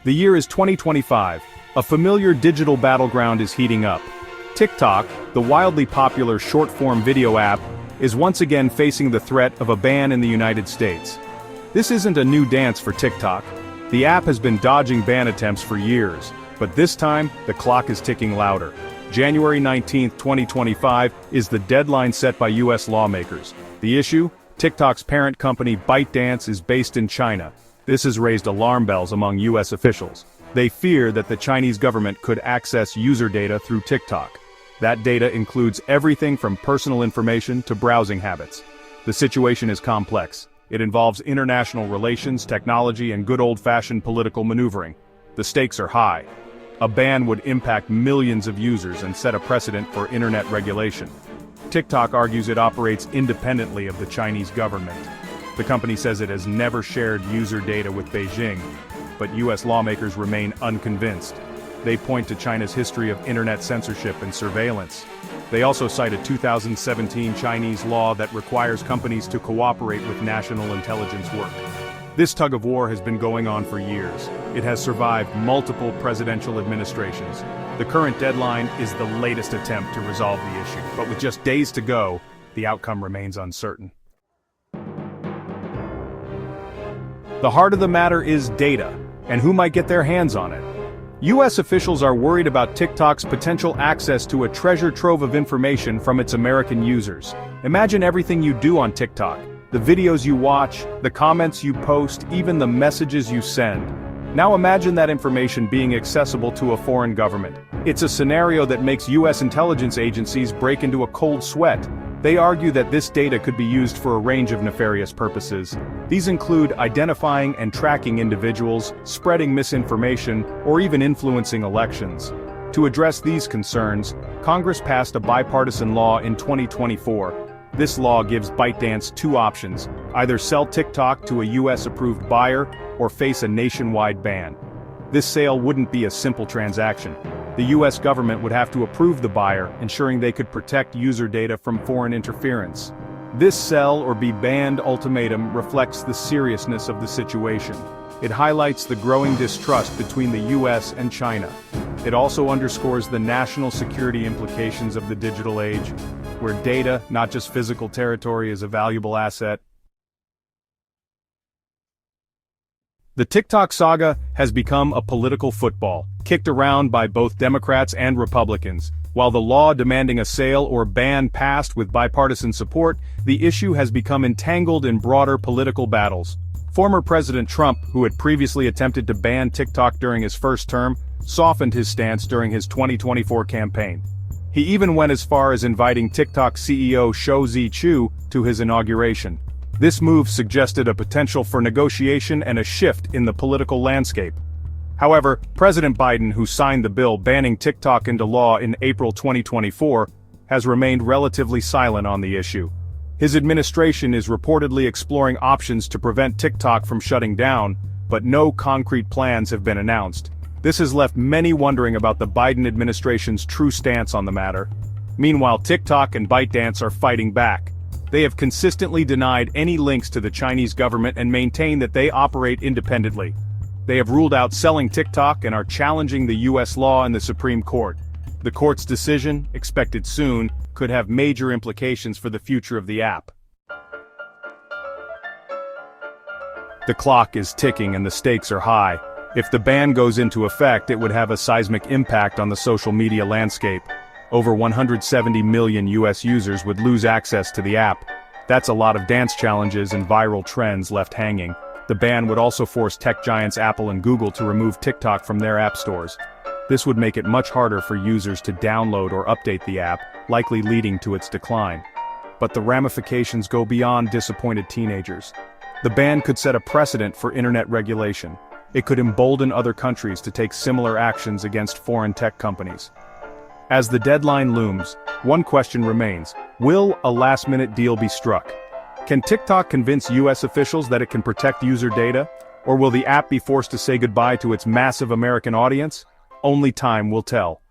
The year is 2025. A familiar digital battleground is heating up. TikTok, the wildly popular short-form video app, is once again facing the threat of a ban in the United States. This isn't a new dance for TikTok. The app has been dodging ban attempts for years, but this time, the clock is ticking louder. January 19, 2025 is the deadline set by US lawmakers. The issue? TikTok's parent company ByteDance is based in China. This has raised alarm bells among US officials. They fear that the Chinese government could access user data through TikTok. That data includes everything from personal information to browsing habits. The situation is complex. It involves international relations, technology, and good old-fashioned political maneuvering. The stakes are high. A ban would impact millions of users and set a precedent for internet regulation. TikTok argues it operates independently of the Chinese government. The company says it has never shared user data with Beijing, but US lawmakers remain unconvinced. They point to China's history of internet censorship and surveillance. They also cite a 2017 Chinese law that requires companies to cooperate with national intelligence work. This tug-of-war has been going on for years. It has survived multiple presidential administrations. The current deadline is the latest attempt to resolve the issue, but with just days to go, the outcome remains uncertain. The heart of the matter is data, and who might get their hands on it. US officials are worried about TikTok's potential access to a treasure trove of information from its American users. Imagine everything you do on TikTok. The videos you watch, the comments you post, even the messages you send. Now imagine that information being accessible to a foreign government. It's a scenario that makes US intelligence agencies break into a cold sweat. They argue that this data could be used for a range of nefarious purposes. These include identifying and tracking individuals, spreading misinformation, or even influencing elections. To address these concerns, Congress passed a bipartisan law in 2024. This law gives ByteDance two options: either sell TikTok to a US-approved buyer, or face a nationwide ban. This sale wouldn't be a simple transaction. The US government would have to approve the buyer, ensuring they could protect user data from foreign interference. This sell or be banned ultimatum reflects the seriousness of the situation. It highlights the growing distrust between the US and China. It also underscores the national security implications of the digital age, where data, not just physical territory, is a valuable asset. The TikTok saga has become a political football, kicked around by both Democrats and Republicans. While the law demanding a sale or ban passed with bipartisan support, the issue has become entangled in broader political battles. Former President Trump, who had previously attempted to ban TikTok during his first term, softened his stance during his 2024 campaign. He even went as far as inviting TikTok CEO Shou Zi Chew to his inauguration. This move suggested a potential for negotiation and a shift in the political landscape. However, President Biden, who signed the bill banning TikTok into law in April 2024, has remained relatively silent on the issue. His administration is reportedly exploring options to prevent TikTok from shutting down, but no concrete plans have been announced. This has left many wondering about the Biden administration's true stance on the matter. Meanwhile, TikTok and ByteDance are fighting back. They have consistently denied any links to the Chinese government and maintain that they operate independently. They have ruled out selling TikTok and are challenging the US law in the Supreme Court. The court's decision, expected soon, could have major implications for the future of the app. The clock is ticking and the stakes are high. If the ban goes into effect, it would have a seismic impact on the social media landscape. Over 170 million US users would lose access to the app. That's a lot of dance challenges and viral trends left hanging. The ban would also force tech giants Apple and Google to remove TikTok from their app stores. This would make it much harder for users to download or update the app, likely leading to its decline. But the ramifications go beyond disappointed teenagers. The ban could set a precedent for internet regulation. It could embolden other countries to take similar actions against foreign tech companies. As the deadline looms, one question remains: will a last-minute deal be struck? Can TikTok convince US officials that it can protect user data? Or will the app be forced to say goodbye to its massive American audience? Only time will tell.